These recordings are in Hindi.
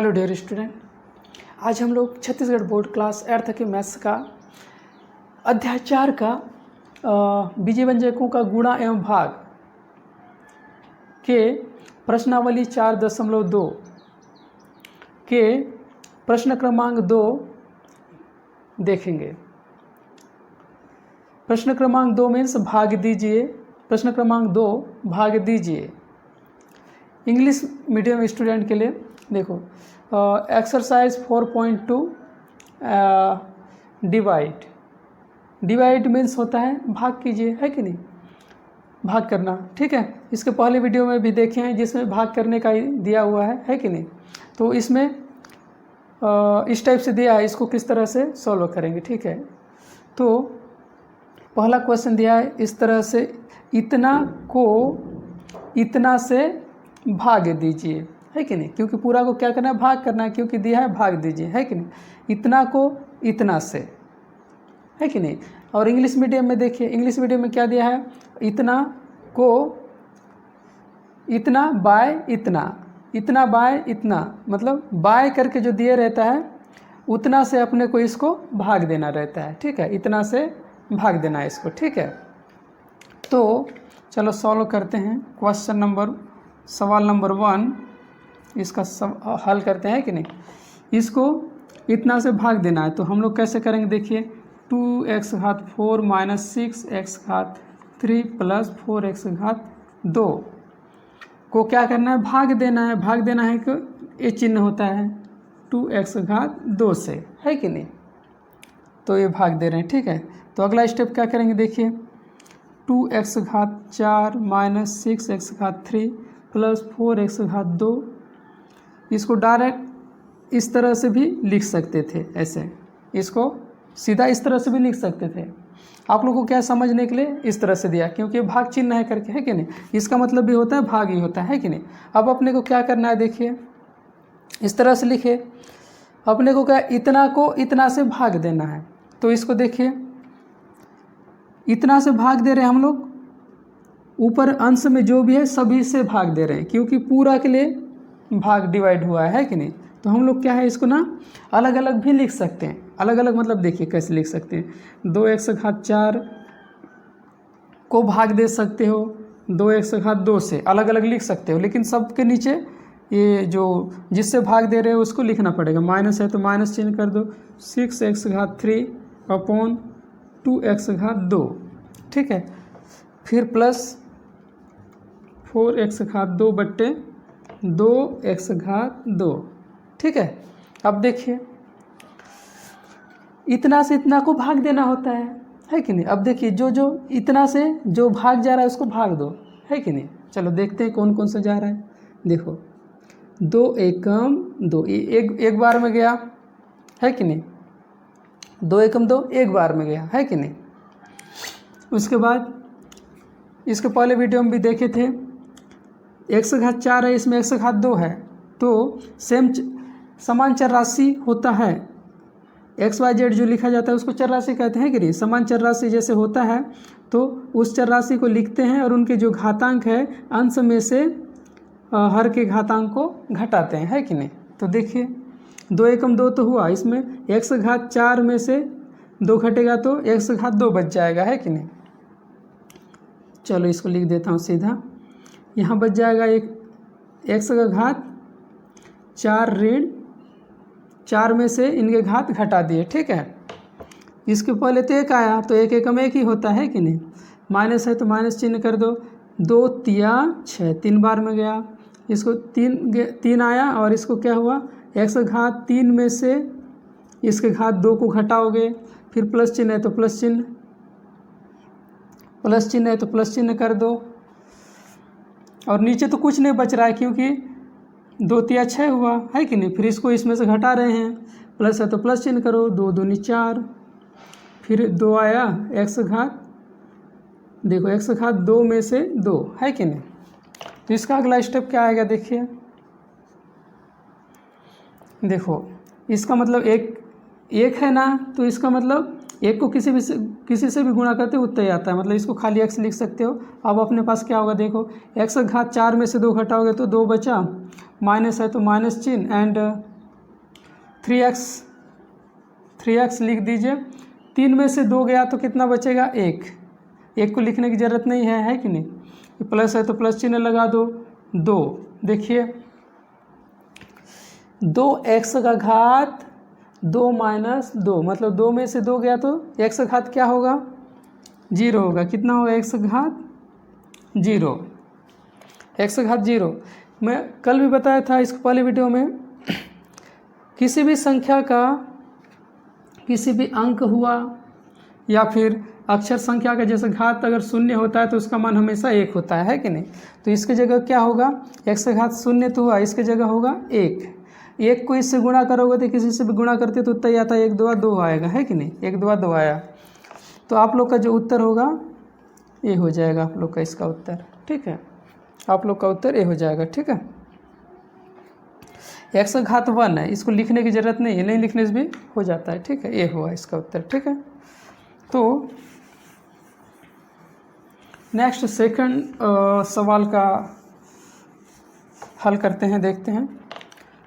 हेलो डियर स्टूडेंट, आज हम लोग छत्तीसगढ़ बोर्ड क्लास 8th के मैथ्स का अध्याय 4 का बीजीय व्यंजकों का गुणा एवं भाग के प्रश्नावली 4.2 के प्रश्न क्रमांक 2 देखेंगे। प्रश्न क्रमांक 2 मीन्स भाग दीजिए। प्रश्न क्रमांक 2 भाग दीजिए। इंग्लिश मीडियम स्टूडेंट के लिए देखो, एक्सरसाइज 4.2 डिवाइड मीन्स होता है भाग कीजिए, है कि नहीं, भाग करना। ठीक है, इसके पहले वीडियो में भी देखे हैं जिसमें भाग करने का दिया हुआ है कि नहीं। तो इसमें इस टाइप से दिया है, इसको किस तरह से सॉल्व करेंगे। ठीक है, तो पहला क्वेश्चन दिया है इस तरह से, इतना को इतना से भाग दीजिए, है कि नहीं, क्योंकि पूरा को क्या करना है, भाग करना है, क्योंकि दिया है भाग दीजिए, है कि नहीं। इतना को इतना से, है कि नहीं। और इंग्लिश मीडियम में देखिए, इंग्लिश मीडियम में क्या दिया है, इतना को इतना बाय इतना, इतना बाय इतना, मतलब बाय करके जो दिए रहता है उतना से अपने को इसको भाग देना रहता है। ठीक है, इतना से भाग देना है इसको। ठीक है, तो चलो सॉल्व करते हैं। सवाल नंबर 1 इसका हल करते हैं कि नहीं। इसको इतना से भाग देना है, तो हम लोग कैसे करेंगे देखिए, 2x घात 4 माइनस 6x घात 3 प्लस 4x घात 2 को क्या करना है, भाग देना है। भाग देना है कि ये चिन्ह होता है 2x घात 2 से, है कि नहीं, तो ये भाग दे रहे हैं। ठीक है, तो अगला स्टेप क्या करेंगे देखिए, 2x घात 4 माइनस 6x घात 3 प्लस 4x घात 2, इसको डायरेक्ट इस तरह से भी लिख सकते थे, ऐसे इसको सीधा इस तरह से भी लिख सकते थे। आप लोगों को क्या समझने के लिए इस तरह से दिया, क्योंकि भाग चिन्ह है करके, है कि नहीं, इसका मतलब भी होता है भाग ही होता है कि नहीं। अब अपने को क्या करना है देखिए, इस तरह से लिखे, अपने को क्या, इतना को इतना से भाग देना है। तो इसको देखिए, इतना से भाग दे रहे हैं हम लोग, ऊपर अंश में जो भी है सभी से भाग दे रहे हैं, क्योंकि पूरा के लिए भाग डिवाइड हुआ है कि नहीं। तो हम लोग क्या है, इसको ना अलग अलग भी लिख सकते हैं। अलग अलग मतलब देखिए कैसे लिख सकते हैं, 2x घात 4 को भाग दे सकते हो 2x घात 2 से, अलग अलग लिख सकते हो, लेकिन सबके नीचे ये जो जिससे भाग दे रहे हो उसको लिखना पड़ेगा। माइनस है तो माइनस चिन्ह कर दो, 6x घात 3 अपॉन 2x घात 2। ठीक है, फिर प्लस 4x घात 2 बट्टे 2x घात 2। ठीक है, अब देखिए, इतना से इतना को भाग देना होता है कि नहीं। अब देखिए, जो इतना से जो भाग जा रहा है उसको भाग दो, है कि नहीं। चलो देखते हैं कौन कौन सा जा रहा है। देखो, 2 एकम 2 एक बार में गया, है कि नहीं, 2 एकम 2 एक बार में गया, है कि नहीं। उसके बाद इसके पहले वीडियो में भी देखे थे, x घात 4 है, इसमें x घात 2 है, तो सेम समान चर राशि होता है। एक्स वाई जेड जो लिखा जाता है उसको चर राशि कहते हैं कि नहीं। समान चर राशि जैसे होता है तो उस चर राशि को लिखते हैं और उनके जो घातांक है अंश में से हर के घातांक को घटाते हैं, है कि नहीं। तो देखिए, 2 एकम 2 तो हुआ, इसमें x घात 4 में से 2 घटेगा तो x घात 2 बच जाएगा, है कि नहीं। चलो इसको लिख देता हूँ सीधा, यहाँ बच जाएगा एक x का घात 4 ऋण 4 में से इनके घात घटा दिए। ठीक है, इसके पहले तो 1 आया, तो 1 एकम 1 ही होता है कि नहीं। माइनस है तो माइनस चिन्ह कर दो, 2 तिया 6 3 बार में गया, इसको 3 आया और इसको क्या हुआ, x घात 3 में से इसके घात 2 को घटाओगे, फिर प्लस चिन्ह है तो प्लस चिन्ह, प्लस चिन्ह है तो प्लस चिन्ह कर दो, और नीचे तो कुछ नहीं बच रहा है क्योंकि 2 तिया 6 हुआ, है कि नहीं। फिर इसको इसमें से घटा रहे हैं, प्लस है तो प्लस चिन्ह करो, 2 दूनी 4, फिर 2 आया x घात, देखो x घात 2 में से 2, है कि नहीं। तो इसका अगला स्टेप क्या आएगा देखिए, देखो इसका मतलब एक है ना, तो इसका मतलब एक को किसी से भी गुणा करते हो उतना ही आता है, मतलब इसको खाली x लिख सकते हो। अब अपने पास क्या होगा देखो, x घात 4 में से 2 घटाओगे तो 2 बचा, माइनस है तो माइनस चिन्ह, एंड 3x लिख दीजिए। 3 में से 2 गया तो कितना बचेगा? 1 को लिखने की ज़रूरत नहीं है कि नहीं? प्लस है तो प्लस चिन्ह लगा दो। 2 देखिए 2x का घात 2 माइनस 2 मतलब 2 में से 2 गया तो x का घात क्या होगा? 0 होगा। कितना होगा x का घात? 0। x का घात 0। मैं कल भी बताया था इसको पहले वीडियो में, किसी भी संख्या का किसी भी अंक हुआ या फिर अक्षर संख्या का जैसे घात अगर 0 होता है तो उसका मान हमेशा 1 होता है कि नहीं? तो इसके जगह क्या होगा? x का घात 0 तो हुआ, इसके जगह होगा 1 को इससे गुणा करोगे तो किसी से भी गुणा करते तो उत्तर आता है 1 2 2 आएगा, है कि नहीं? 1 2 2 आया। तो आप लोग का जो उत्तर होगा ये हो जाएगा आप लोग का इसका उत्तर। ठीक है, आप लोग का उत्तर ये हो जाएगा। ठीक है, x का घात 1 है, इसको लिखने की ज़रूरत नहीं है, नहीं लिखने से भी हो जाता है। ठीक है, ये हुआ इसका उत्तर। ठीक है, तो नेक्स्ट सेकंड सवाल का हल करते हैं, देखते हैं।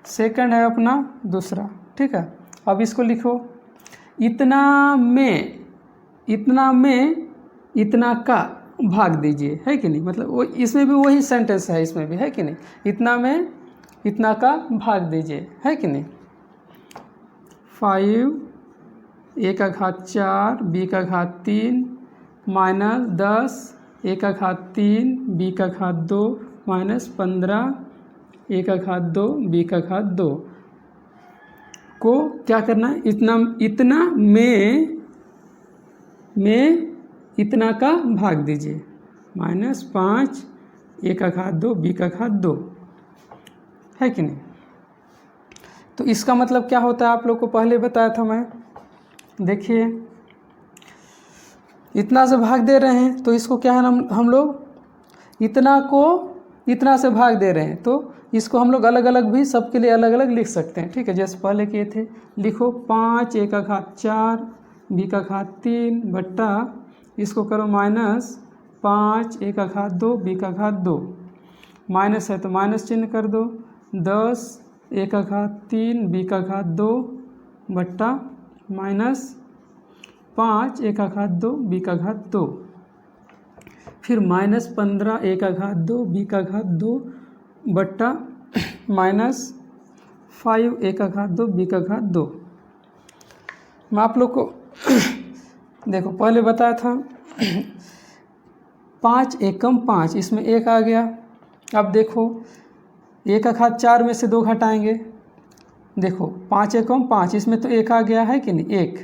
सेकंड है अपना दूसरा। ठीक है, अब इसको लिखो, इतना में इतना का भाग दीजिए, है कि नहीं? मतलब वो इसमें भी वही सेंटेंस है, इसमें भी, है कि नहीं? इतना में इतना का भाग दीजिए, है कि नहीं? 5 a का घात 4 b का घात 3 माइनस 10 a का घात 3 b का घात 2 माइनस 15 a का घात 2 b का घात 2 को क्या करना है? इतना में इतना का भाग दीजिए। -5 a का घात 2 b का घात 2, है कि नहीं? तो इसका मतलब क्या होता है आप लोग को पहले बताया था मैं। देखिए इतना से भाग दे रहे हैं तो इसको क्या है, हम लोग इतना को इतना से भाग दे रहे हैं तो इसको हम लोग अलग अलग भी सबके लिए अलग अलग लिख सकते हैं। ठीक है, जैसे पहले किए थे। लिखो 5 a का घात 4 b का घात 3 बट्टा इसको करो -5 a का घात 2 b का घात 2, माइनस है तो माइनस चिन्ह कर दो। 10 a का घात 3 b का घात 2 बट्टा -5 a का घात 2 b का घात 2, फिर -15 a का घात 2 b का घात 2 बट्टा -5 a का घात 2 b का घात 2। मैं आप लोग को देखो पहले बताया था 5 एकम 5, इसमें 1 आ गया। अब देखो a का घात 4 में से 2 घटाएंगे। देखो 5 एकम 5, इसमें तो 1 आ गया, है कि नहीं? 1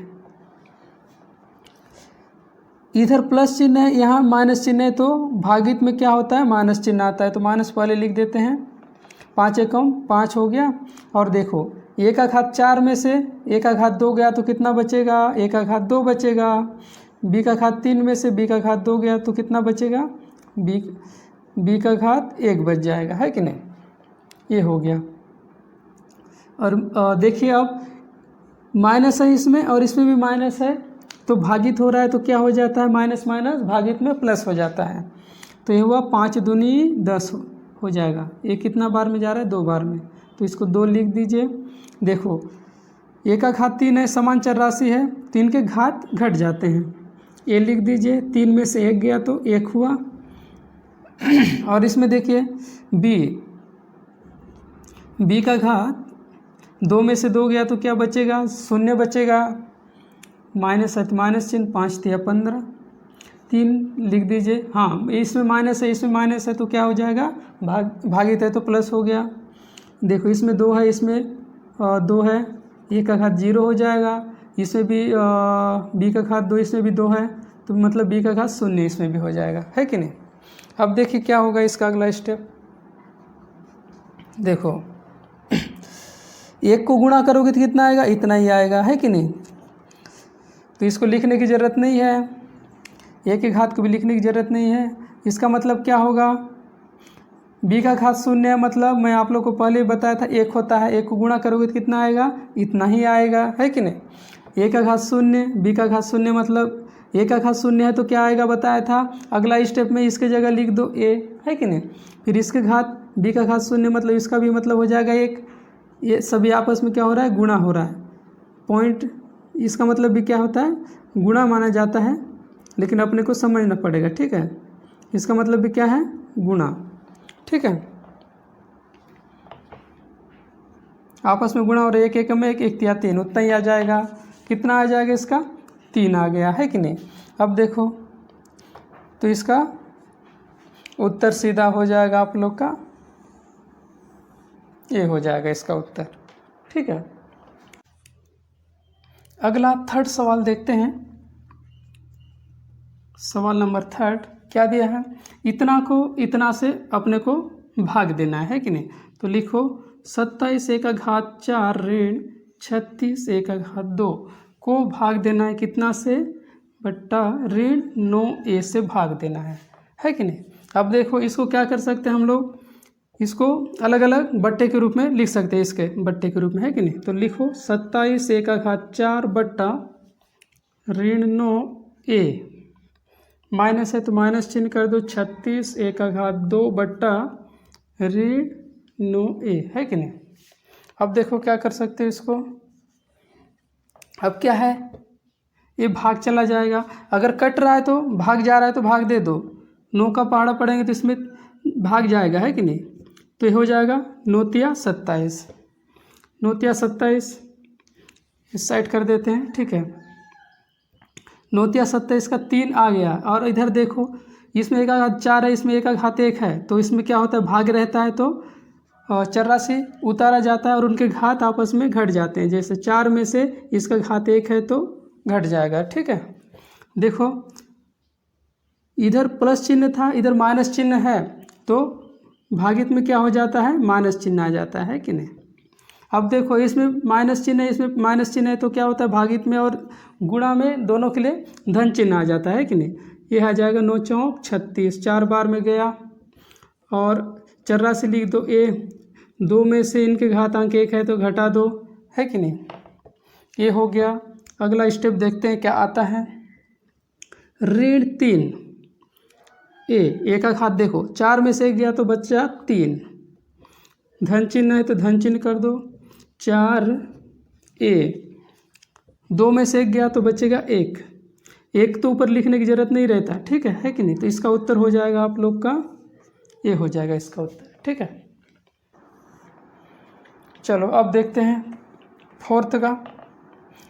इधर प्लस चिन्ह है, यहाँ माइनस चिन्ह है, तो भागित में क्या होता है? माइनस चिन्ह आता है, तो माइनस पहले लिख देते हैं। 5 एकम 5 हो गया। और देखो a का घात 4 में से a का घात 2 गया तो कितना बचेगा? a का घात 2 बचेगा। b का घात 3 में से b का घात 2 गया तो कितना बचेगा? b का घात 1 बच जाएगा, है कि नहीं? ये हो गया। और देखिए अब माइनस है इसमें और इसमें भी माइनस है, तो भागित हो रहा है तो क्या हो जाता है? माइनस माइनस भागित में प्लस हो जाता है। तो ये हुआ 5 दूनी 10 हो जाएगा। ये कितना बार में जा रहा है? 2 बार में, तो इसको 2 लिख दीजिए। देखो a का घात 3 है, समान चर राशि है, 3 के घात घट जाते हैं। a लिख दीजिए, 3 में से 1 गया तो 1 हुआ। और इसमें देखिए b का घात 2 में से 2 गया तो क्या बचेगा? 0 बचेगा। माइनस है तो माइनस चिन्ह, 5 तिया 15, 3 लिख दीजिए। हाँ, इसमें माइनस है, इसमें माइनस है तो क्या हो जाएगा? भागित है तो प्लस हो गया। देखो इसमें 2 है, इसमें 2 है, a का घात 0 हो जाएगा। इसमें भी b का घात 2, इसमें भी 2 है, तो मतलब b का घात 0 इसमें भी हो जाएगा, है कि नहीं? अब देखिए क्या होगा इसका अगला स्टेप। देखो 1 को गुणा करोगे तो कितना आएगा? इतना ही आएगा, है कि नहीं? तो इसको लिखने की ज़रूरत नहीं है, a के घात को भी लिखने की ज़रूरत नहीं है। इसका मतलब क्या होगा? b का घात 0 है, मतलब मैं आप लोग को पहले ही बताया था 1 होता है, 1 को गुणा करोगे तो कितना आएगा? इतना ही आएगा, है कि नहीं? a का घात 0 b का घात 0, मतलब a का घात 0 है तो क्या आएगा बताया था। अगला स्टेप में इसके जगह लिख दो a, है कि नहीं? फिर इसके घात b का घात 0, मतलब इसका भी मतलब हो जाएगा 1। ये सभी आपस में क्या हो रहा है, गुणा हो रहा है। पॉइंट इसका मतलब भी क्या होता है, गुणा माना जाता है, लेकिन अपने को समझना पड़ेगा, ठीक है। इसका मतलब भी क्या है, गुणा, ठीक है। आपस में गुणा हो रहा है, एक एक में एक, एक तिया तीन, उतना ही आ जाएगा। कितना आ जाएगा इसका, 3 आ गया है कि नहीं। अब देखो तो इसका उत्तर सीधा हो जाएगा आप लोग का, ये हो जाएगा इसका उत्तर, ठीक है। अगला थर्ड सवाल देखते हैं। सवाल नंबर थर्ड क्या दिया है, इतना को इतना से अपने को भाग देना है कि नहीं। तो लिखो 27 एक घात 4 ऋण 36 एक घात 2 को भाग देना है कितना से, बट्टा ऋण 9a से भाग देना है कि नहीं। अब देखो इसको क्या कर सकते हैं हम लोग, इसको अलग अलग बट्टे के रूप में लिख सकते हैं, इसके बट्टे के रूप में, है कि नहीं। तो लिखो 27 एक घात 4 बट्टा ऋण 9a, माइनस है तो माइनस चिन्ह कर दो, 36 एक घात 2 बट्टा ऋण 9a, है कि नहीं। अब देखो क्या कर सकते हो इसको, अब क्या है, ये भाग चला जाएगा, अगर कट रहा है तो भाग जा रहा है तो भाग दे दो, 9 का पहाड़ा पड़ेंगे तो इसमें भाग जाएगा, है कि नहीं। तो ये हो जाएगा 9 तिया 27, 9 तिया 27 इस साइड कर देते हैं, ठीक है। 9 तिया 27 का 3 आ गया, और इधर देखो इसमें एक घात 4 है, इसमें एक घात 1 है, तो इसमें क्या होता है, भाग रहता है तो चर्रासी उतारा जाता है और उनके घात आपस में घट जाते हैं। जैसे 4 में से इसका घात 1 है तो घट जाएगा, ठीक है। देखो इधर प्लस चिन्ह था, इधर माइनस चिन्ह है, तो भागित में क्या हो जाता है, माइनस चिन्ह आ जाता है कि नहीं। अब देखो इसमें माइनस चिन्ह है, इसमें माइनस चिन्ह है, तो क्या होता है, भागित में और गुणा में दोनों के लिए धन चिन्ह आ जाता है कि नहीं। ये आ जाएगा 9 चौक 36, 4 बार में गया, और चर्रासी लिख दो, ए 2 में से इनके घातांक 1 है तो घटा दो, है कि नहीं। ये हो गया। अगला स्टेप देखते हैं क्या आता है, ऋण 3 ए, एक का घात देखो 4 में से 1 गया तो बच्चा 3, धन चिन्ह है तो धन चिन्ह कर दो, 4 ए, 2 में से 1 गया तो बचेगा 1, 1 तो ऊपर लिखने की जरूरत नहीं रहता, ठीक है कि नहीं। तो इसका उत्तर हो जाएगा आप लोग का, ये हो जाएगा इसका उत्तर, ठीक है। चलो अब देखते हैं फोर्थ का,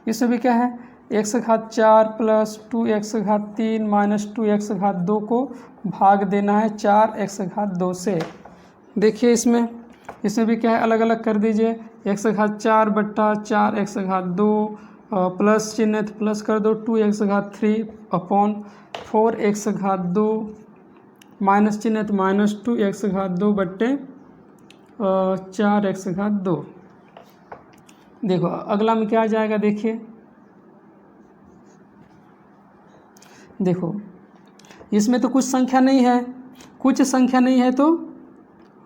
इसमें भी क्या है, x घात 4 प्लस 2x घात 3 माइनस 2x घात 2 को भाग देना है 4x घात 2 से। देखिए इसमें भी क्या है, अलग अलग कर दीजिए, x घात 4 बट्टा 4x घात 2 प्लस चिन्ह तो प्लस कर दो, 2x घात 3 अपॉन 4x घात 2 माइनस चिन्ह तो माइनस 2x घात 2 बट्टे 4x घात 2। देखो अगला में क्या आ जाएगा, देखिए देखो इसमें तो कुछ संख्या नहीं है, कुछ संख्या नहीं है तो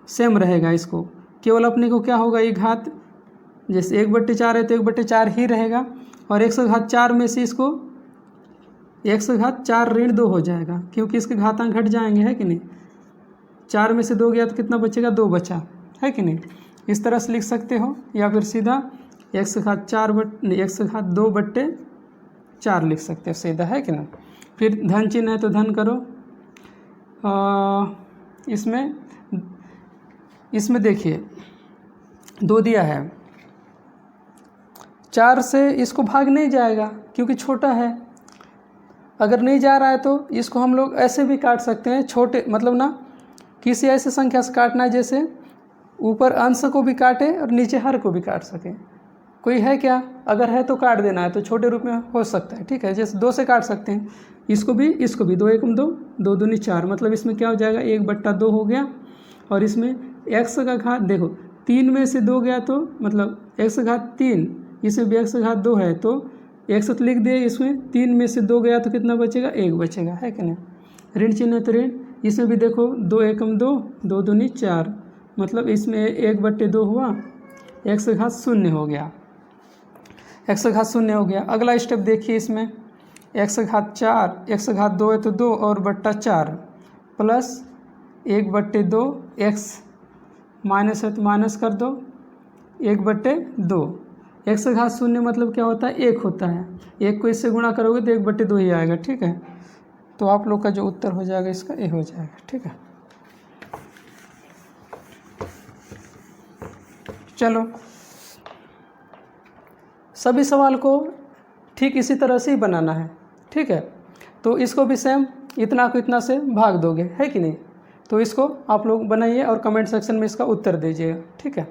सेम रहेगा, इसको केवल अपने को क्या होगा, ये घात जैसे 1/4 है तो 1/4 ही रहेगा, और 1 घात 4 में से इसको 1 घात 4 ऋण 2 हो जाएगा, क्योंकि इसके घातांक घट जाएंगे, है कि नहीं। 4 में से 2 गया तो कितना बचेगा, 2 बचा, है कि नहीं। इस तरह से लिख सकते हो, या फिर सीधा 1 घात 2/4 लिख सकते हो सीधा, है कि नहीं। फिर धन चिन्ह है तो धन करो, इसमें देखिए 2 दिया है, 4 से इसको भाग नहीं जाएगा क्योंकि छोटा है। अगर नहीं जा रहा है तो इसको हम लोग ऐसे भी काट सकते हैं, छोटे मतलब ना किसी ऐसे संख्या से काटना है जैसे ऊपर अंश को भी काटे और नीचे हर को भी काट सके। कोई है क्या, अगर है तो काट देना है, तो छोटे रूप में हो सकता है, ठीक है। जैसे 2 से काट सकते हैं, इसको भी 2 एकम 2, 2 दूनी 4, मतलब इसमें क्या हो जाएगा, 1/2 हो गया। और इसमें x का घात देखो 3 में से 2 गया तो मतलब x घात 3, इसमें भी x घात 2 है तो x तो लिख दिए, इसमें 3 में से 2 गया तो कितना बचेगा, 1 बचेगा, है कि नहीं। ऋण चिन्ह है तो ऋण, इसमें भी देखो 2 एकम 2, 2 दूनी 4, मतलब इसमें 1/2 हुआ, x घात 0 हो गया, x घात 0 हो गया। अगला स्टेप देखिए, इसमें x घात 4, x घात 2 है तो 2 और बट्टा 4 प्लस 1/2 x, माइनस है तो माइनस कर दो, 1/2। x का घात 0 मतलब क्या होता है, 1 होता है। 1 को इससे गुणा करोगे तो 1/2 ही आएगा, ठीक है। तो आप लोग का जो उत्तर हो जाएगा इसका ये हो जाएगा, ठीक है। चलो, सभी सवाल को ठीक इसी तरह से ही बनाना है, ठीक है। तो इसको भी सेम इतना को इतना से भाग दोगे, है कि नहीं। तो इसको आप लोग बनाइए और कमेंट सेक्शन में इसका उत्तर दीजिएगा, ठीक है।